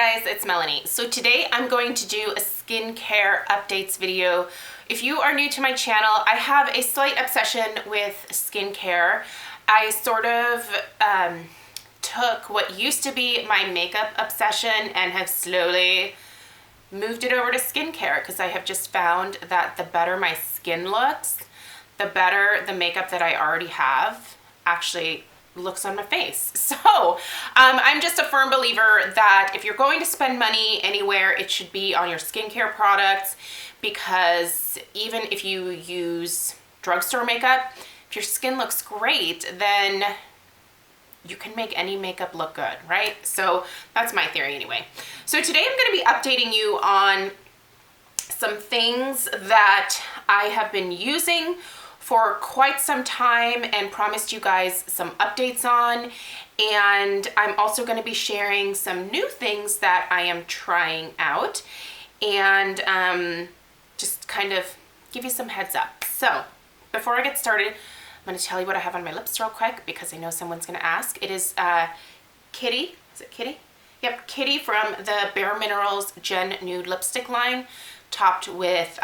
guys, it's Melanie. So today I'm going to do a skincare updates video. If you are new to my channel, I have a slight obsession with skincare. I sort of took what used to be my makeup obsession and have slowly moved it over to skincare because I have just found that the better my skin looks, the better the makeup that I already have actually looks on my face. So I'm just a firm believer that if you're going to spend money anywhere, it should be on your skincare products, because even if you use drugstore makeup, if your skin looks great, then you can make any makeup look good, right? So that's my theory anyway. So today I'm going to be updating you on some things that I have been using for quite some time and promised you guys some updates on. And I'm also going to be sharing some new things that I am trying out and just kind of give you some heads up. So before I get started, I'm going to tell you what I have on my lips real quick because I know someone's going to ask. It is Kitty. Is it Kitty? Yep, Kitty from the Bare Minerals Gen Nude Lipstick line, topped with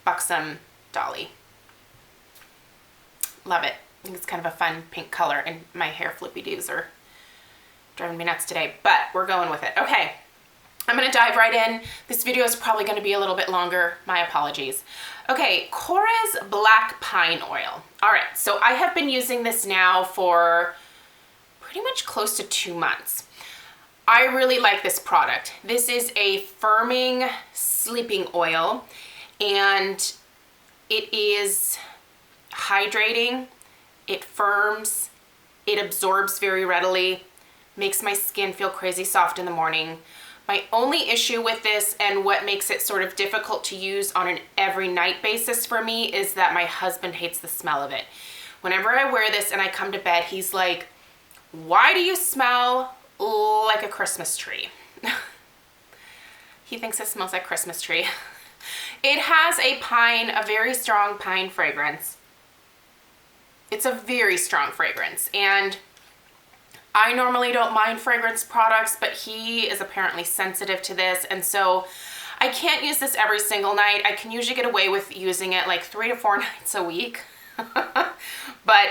Buxom Dolly. Love it. I think it's kind of a fun pink color, and my hair flippy-doos are driving me nuts today, but we're going with it. Okay, I'm going to dive right in. This video is probably going to be a little bit longer. My apologies. Okay, Korres Black Pine Oil. All right, so I have been using this now for pretty much close to 2 months. I really like this product. This is a firming sleeping oil, and it is hydrating, it firms, it absorbs very readily, makes my skin feel crazy soft in the morning. My only issue with this, and what makes it sort of difficult to use on an every night basis for me, is that my husband hates the smell of it. Whenever I wear this and I come to bed, he's like, "Why do you smell like a Christmas tree?" He thinks it smells like Christmas tree. It has a very strong pine fragrance. It's a very strong fragrance, and I normally don't mind fragrance products, but he is apparently sensitive to this, and so I can't use this every single night. I can usually get away with using it like 3 to 4 nights a week. But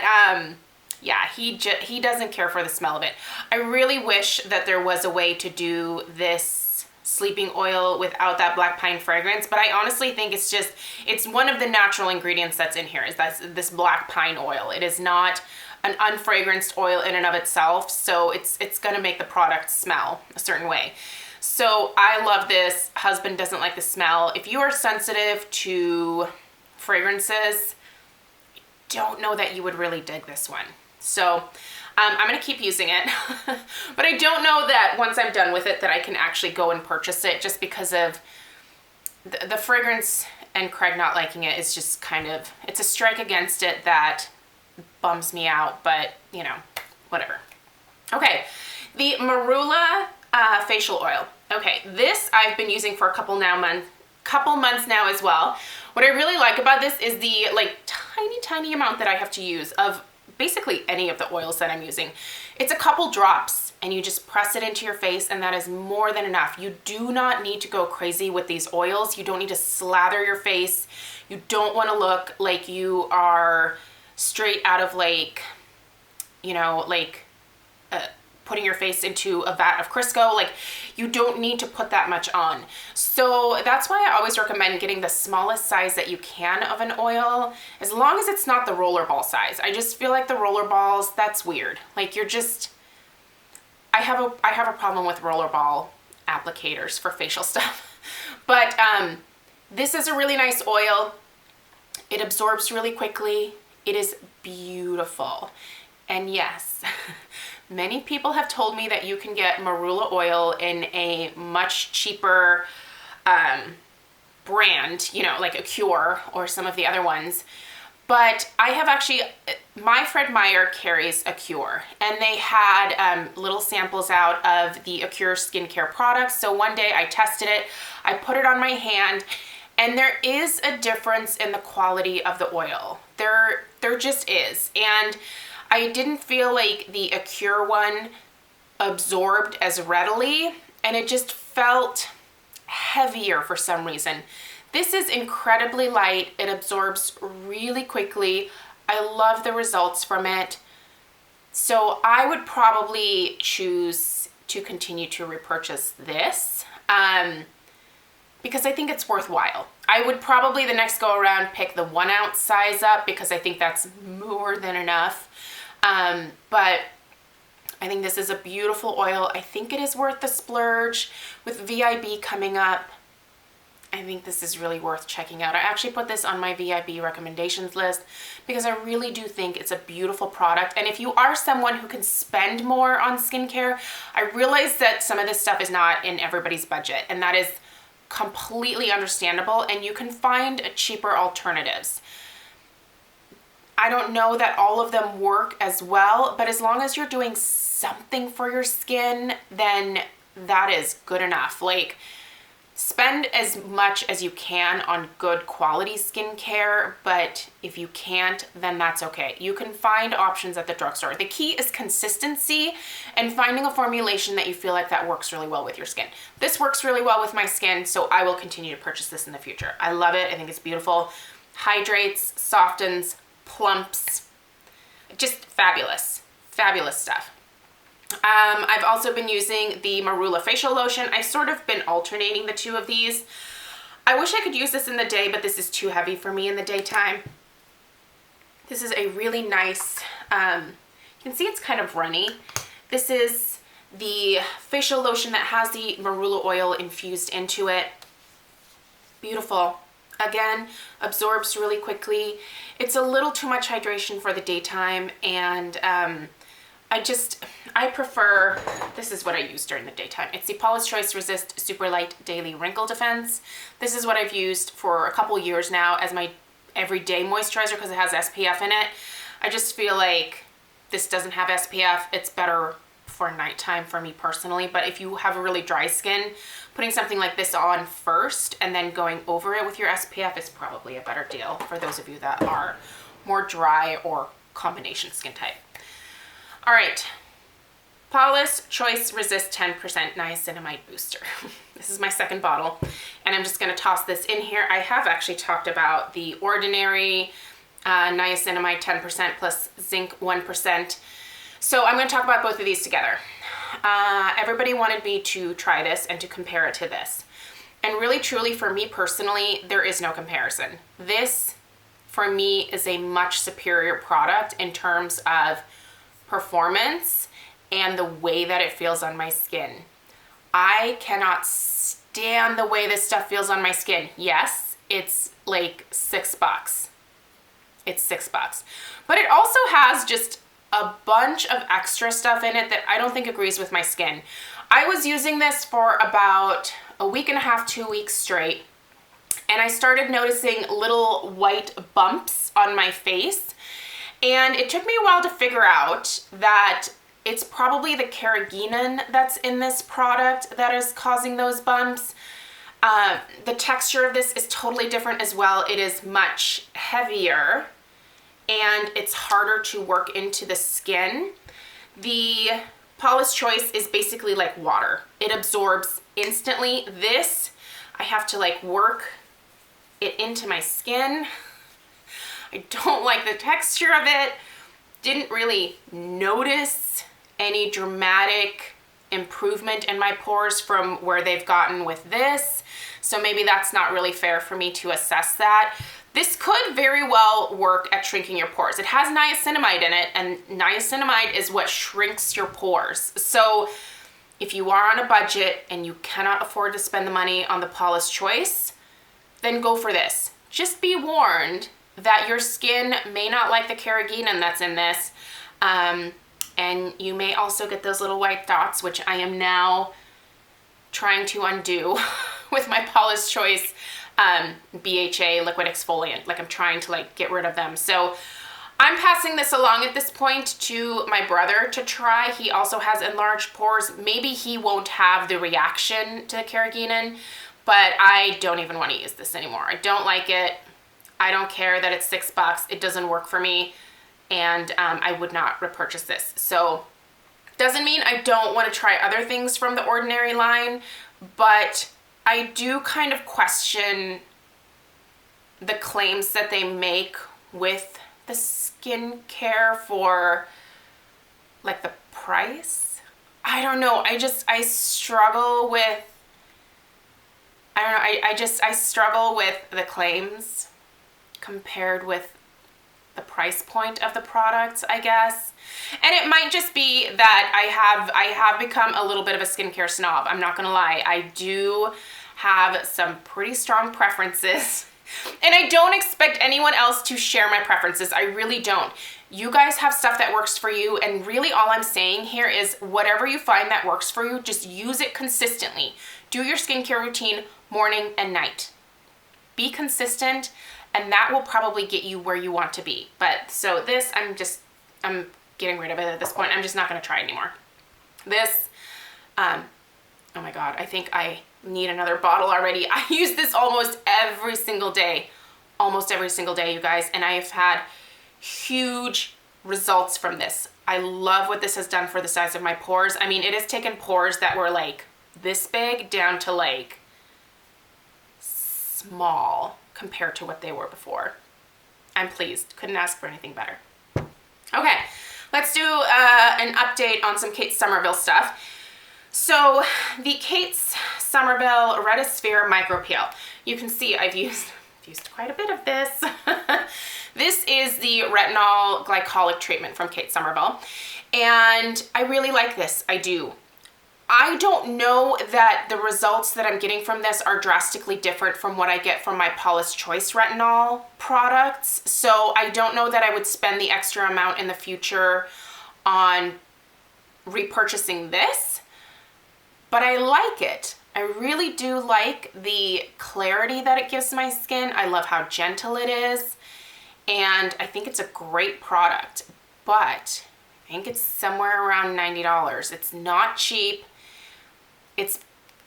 yeah, he doesn't care for the smell of it. I really wish that there was a way to do this sleeping oil without that black pine fragrance, but I honestly think it's one of the natural ingredients that's in here, is that this black pine oil. It is not an unfragranced oil in and of itself, so it's going to make the product smell a certain way. So I love this. Husband doesn't like the smell. If you are sensitive to fragrances, don't know that you would really dig this one. So I'm going to keep using it, but I don't know that once I'm done with it that I can actually go and purchase it, just because of the fragrance, and Craig not liking it is just kind of, it's a strike against it that bums me out, but you know, whatever. Okay, the Marula facial oil. Okay, this I've been using for a couple months now as well. What I really like about this is the like tiny amount that I have to use of basically any of the oils that I'm using. It's a couple drops and you just press it into your face, and that is more than enough. You do not need to go crazy with these oils. You don't need to slather your face. You don't want to look like you are straight out of like, you know, like putting your face into a vat of Crisco. Like, you don't need to put that much on. So that's why I always recommend getting the smallest size that you can of an oil, as long as it's not the rollerball size. I just feel like the rollerballs, that's weird. Like, you're just, I have a problem with rollerball applicators for facial stuff. But this is a really nice oil. It absorbs really quickly. It is beautiful. And yes, many people have told me that you can get Marula oil in a much cheaper brand, you know, like a Cure or some of the other ones. But I have actually, my Fred Meyer carries a Cure, and they had little samples out of the Cure skincare products. So one day I tested it, I put it on my hand, and there is a difference in the quality of the oil. There just is. And I didn't feel like the Cure one absorbed as readily, and it just felt heavier for some reason. This is incredibly light. It absorbs really quickly. I love the results from it. So I would probably choose to continue to repurchase this because I think it's worthwhile. I would probably the next go around pick the 1 ounce size up because I think that's more than enough. But I think this is a beautiful oil. I think it is worth the splurge. With VIB coming up, I think this is really worth checking out. I actually put this on my VIB recommendations list because I really do think it's a beautiful product. And if you are someone who can spend more on skincare, I realize that some of this stuff is not in everybody's budget, and that is completely understandable, and you can find cheaper alternatives. I don't know that all of them work as well, but as long as you're doing something for your skin, then that is good enough. Like, spend as much as you can on good quality skincare, but if you can't, then that's okay. You can find options at the drugstore. The key is consistency and finding a formulation that you feel like that works really well with your skin. This works really well with my skin, so I will continue to purchase this in the future. I love it. I think it's beautiful. Hydrates, softens, plumps. Just fabulous. Fabulous stuff. I've also been using the Marula facial lotion. I've sort of been alternating the two of these. I wish I could use this in the day, but this is too heavy for me in the daytime. This is a really nice, you can see it's kind of runny. This is the facial lotion that has the Marula oil infused into it. Beautiful. Again, absorbs really quickly. It's a little too much hydration for the daytime, and I prefer, this is what I use during the daytime. It's the Paula's Choice Resist Super Light Daily Wrinkle Defense. This is what I've used for a couple years now as my everyday moisturizer because it has SPF in it. I just feel like this doesn't have SPF. It's better for nighttime for me personally, but if you have a really dry skin, putting something like this on first and then going over it with your SPF is probably a better deal for those of you that are more dry or combination skin type. All right, Paula's Choice Resist 10% Niacinamide Booster. This is my second bottle, and I'm just gonna toss this in here. I have actually talked about the ordinary niacinamide 10% plus zinc 1%. So I'm gonna talk about both of these together. Everybody wanted me to try this and to compare it to this. And really, truly, for me personally, there is no comparison. This, for me, is a much superior product in terms of performance and the way that it feels on my skin. I cannot stand the way this stuff feels on my skin. Yes, it's like $6. It's $6. But it also has just a bunch of extra stuff in it that I don't think agrees with my skin. I was using this for about a week and a half, 2 weeks straight, and I started noticing little white bumps on my face. And it took me a while to figure out that it's probably the carrageenan that's in this product that is causing those bumps. The texture of this is totally different as well. It is much heavier and it's harder to work into the skin. The Paula's Choice is basically like water. It absorbs instantly. This, I have to like work it into my skin. I don't like the texture of it. Didn't really notice any dramatic improvement in my pores from where they've gotten with this. So maybe that's not really fair for me to assess that. This could very well work at shrinking your pores. It has niacinamide in it, and niacinamide is what shrinks your pores. So if you are on a budget and you cannot afford to spend the money on the Paula's Choice, then go for this. Just be warned that your skin may not like the carrageenan that's in this, and you may also get those little white dots, which I am now trying to undo with my Paula's Choice BHA liquid exfoliant. Like, I'm trying to like get rid of them. So I'm passing this along at this point to my brother to try. He also has enlarged pores. Maybe he won't have the reaction to the carrageenan, but I don't even want to use this anymore. I don't like it. I don't care that it's $6. It doesn't work for me, and I would not repurchase this. So doesn't mean I don't want to try other things from the Ordinary line, but I do kind of question the claims that they make with the skincare for like the price. I don't know. I struggle with, I don't know. I struggle with the claims compared with the price point of the products, I guess. And it might just be that I have become a little bit of a skincare snob. I'm not gonna lie. I do have some pretty strong preferences. And I don't expect anyone else to share my preferences. I really don't. You guys have stuff that works for you, and really all I'm saying here is whatever you find that works for you, just use it consistently. Do your skincare routine morning and night. Be consistent, and that will probably get you where you want to be. But so this, I'm getting rid of it at this point. I'm just not gonna try it anymore. This, oh my God, I think I need another bottle already. I use this almost every single day, you guys, and I have had huge results from this. I love what this has done for the size of my pores. I mean, it has taken pores that were like this big down to like small compared to what they were before. I'm pleased. Couldn't ask for anything better. Okay, let's do an update on some Kate Somerville stuff. So the Kate's Somerville Retisphere Micro Peel. You can see I've used quite a bit of this. This is the retinol glycolic treatment from Kate Somerville, and I really like this. I do. I don't know that the results that I'm getting from this are drastically different from what I get from my Paula's Choice retinol products, so I don't know that I would spend the extra amount in the future on repurchasing this, but I like it. I really do like the clarity that it gives my skin. I love how gentle it is, and I think it's a great product, but I think it's somewhere around $90. It's not cheap. It's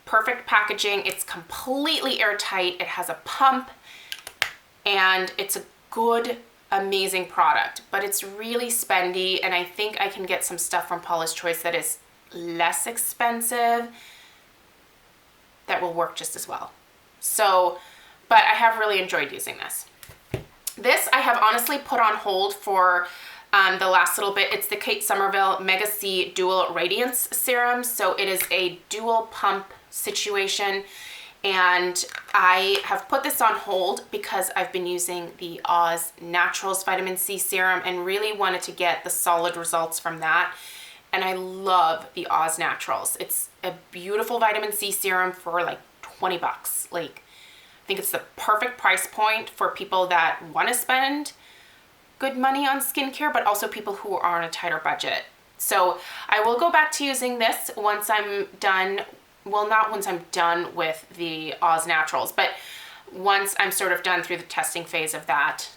perfect packaging. It's completely airtight. It has a pump, and it's a good, amazing product, but it's really spendy, and I think I can get some stuff from Paula's Choice that is less expensive that will work just as well. So, but I have really enjoyed using this. This I have honestly put on hold for the last little bit. It's the Kate Somerville Mega C Dual Radiance Serum. So it is a dual pump situation, and I have put this on hold because I've been using the Oz Naturals Vitamin C Serum and really wanted to get the solid results from that. And I love the Oz Naturals. It's a beautiful vitamin C serum for like 20 bucks. Like, I think it's the perfect price point for people that want to spend good money on skincare, but also people who are on a tighter budget. So I will go back to using this once I'm done. Well, not once I'm done with the Oz Naturals, but once I'm sort of done through the testing phase of that,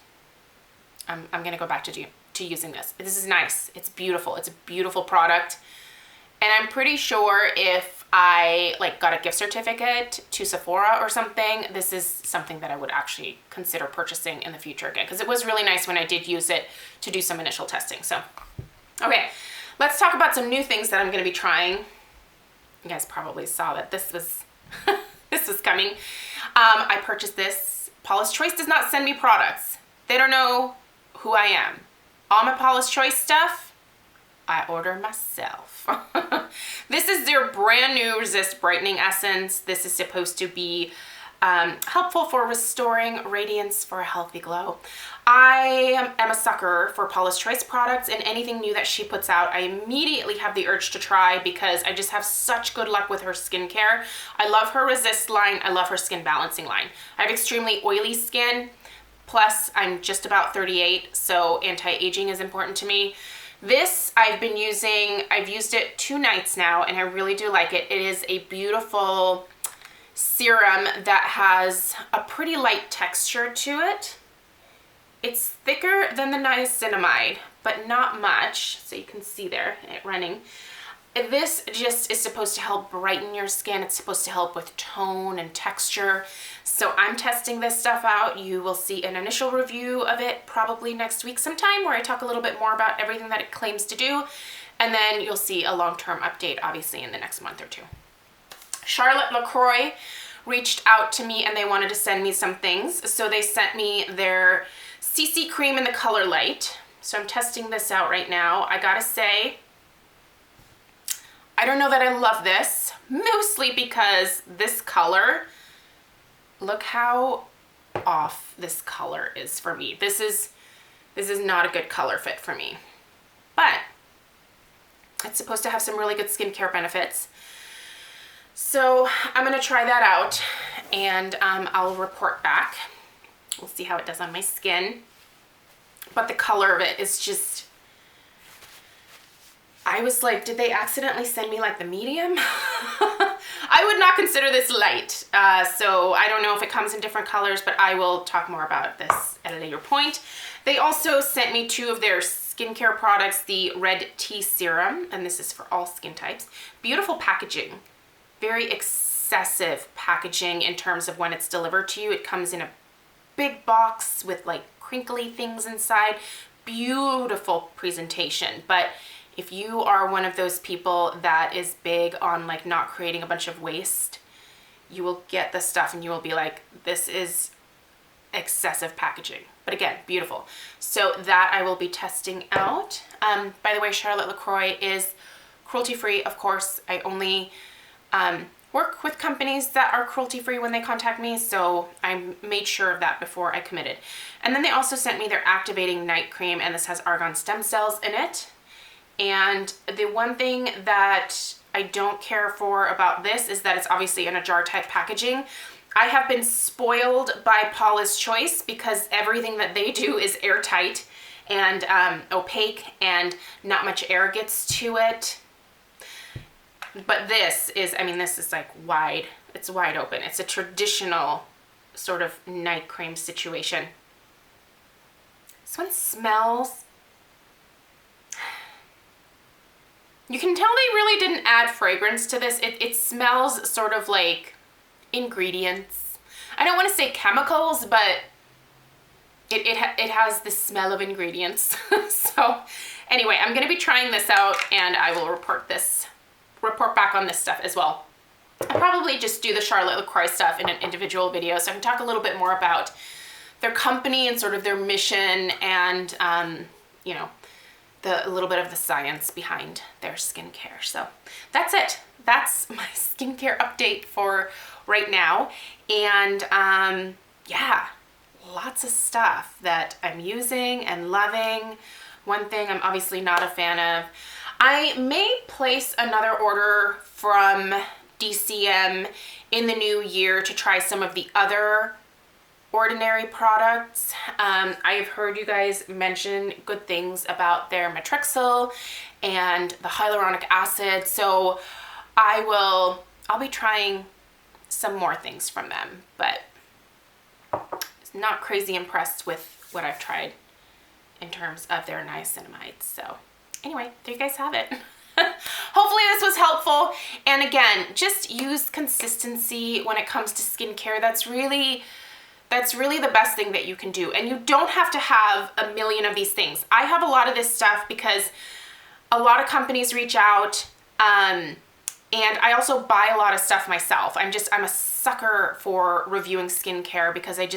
I'm going to go back to using this. This is nice. It's beautiful. It's a beautiful product. And I'm pretty sure if I like got a gift certificate to Sephora or something, this is something that I would actually consider purchasing in the future again, because it was really nice when I did use it to do some initial testing. So, okay, let's talk about some new things that I'm going to be trying. You guys probably saw that this was this was coming. I purchased this. Paula's Choice does not send me products. They don't know who I am. All my Paula's Choice stuff, I order myself. This is their brand new Resist Brightening Essence. This is supposed to be helpful for restoring radiance for a healthy glow. I am a sucker for Paula's Choice products, and anything new that she puts out, I immediately have the urge to try because I just have such good luck with her skincare. I love her Resist line. I love her Skin Balancing line. I have extremely oily skin. Plus, I'm just about 38, so anti-aging is important to me. This I've used it 2 nights now, and I really do like it. It is a beautiful serum that has a pretty light texture to it. It's thicker than the niacinamide, but not much, so you can see there it running. This just is supposed to help brighten your skin. It's supposed to help with tone and texture. So I'm testing this stuff out. You will see an initial review of it probably next week sometime, where I talk a little bit more about everything that it claims to do. And then you'll see a long-term update, obviously, in the next month or two. Charlotte LaCroix reached out to me and they wanted to send me some things. So they sent me their CC cream in the color light. So I'm testing this out right now. I gotta say, I don't know that I love this, mostly because this color, look how off this color is for me. This is not a good color fit for me, but it's supposed to have some really good skincare benefits. So I'm gonna try that out and I'll report back. We'll see how it does on my skin. But the color of it is just, I was like, did they accidentally send me like the medium? I would not consider this light. So I don't know if it comes in different colors, but I will talk more about this at a later point. They also sent me 2 of their skincare products, the Red Tea Serum, and this is for all skin types. Beautiful packaging, very excessive packaging in terms of when it's delivered to you. It comes in a big box with like crinkly things inside. Beautiful presentation, but if you are one of those people that is big on like not creating a bunch of waste, you will get this stuff and you will be like, this is excessive packaging. But again, beautiful. So that I will be testing out. By the way, Charlotte LaCroix is cruelty-free, of course. I only work with companies that are cruelty-free when they contact me, so I made sure of that before I committed. And then they also sent me their activating night cream, and this has argan stem cells in it. And the one thing that I don't care for about this is that it's obviously in a jar type packaging. I have been spoiled by Paula's Choice because everything that they do is airtight and opaque and not much air gets to it. But this is, I mean, this is like wide, it's wide open. It's a traditional sort of night cream situation. This one smells, you can tell they really didn't add fragrance to this. It smells sort of like ingredients. I don't want to say chemicals, but it has the smell of ingredients. So anyway, I'm going to be trying this out and I will report back on this stuff as well. I'll probably just do the Charlotte LaCroix stuff in an individual video so I can talk a little bit more about their company and sort of their mission and, you know, a little bit of the science behind their skincare. So that's it. That's my skincare update for right now. And yeah, lots of stuff that I'm using and loving. One thing I'm obviously not a fan of, I may place another order from DCM in the new year to try some of the other Ordinary products. I've heard you guys mention good things about their Matrixyl and the hyaluronic acid, so I'll be trying some more things from them, but not crazy impressed with what I've tried in terms of their niacinamide. So anyway, there you guys have it. Hopefully this was helpful, and again, just use consistency when it comes to skincare. That's really the best thing that you can do. And you don't have to have a million of these things. I have a lot of this stuff because a lot of companies reach out, and I also buy a lot of stuff myself. I'm a sucker for reviewing skincare because it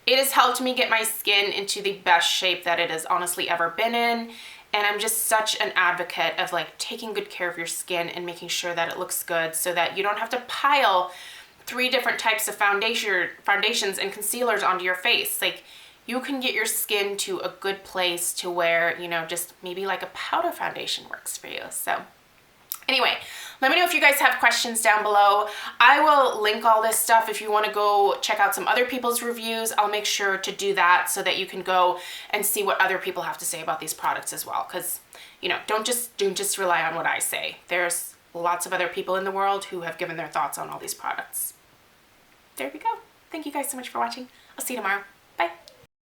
has helped me get my skin into the best shape that it has honestly ever been in. And I'm just such an advocate of like taking good care of your skin and making sure that it looks good so that you don't have to pile 3 different types of foundations and concealers onto your face. Like, you can get your skin to a good place to where, you know, just maybe like a powder foundation works for you. So anyway, let me know if you guys have questions down below. I will link all this stuff if you want to go check out some other people's reviews. I'll make sure to do that so that you can go and see what other people have to say about these products as well. Because, you know, don't just rely on what I say. There's lots of other people in the world who have given their thoughts on all these products. There we go. Thank you guys so much for watching. I'll see you tomorrow.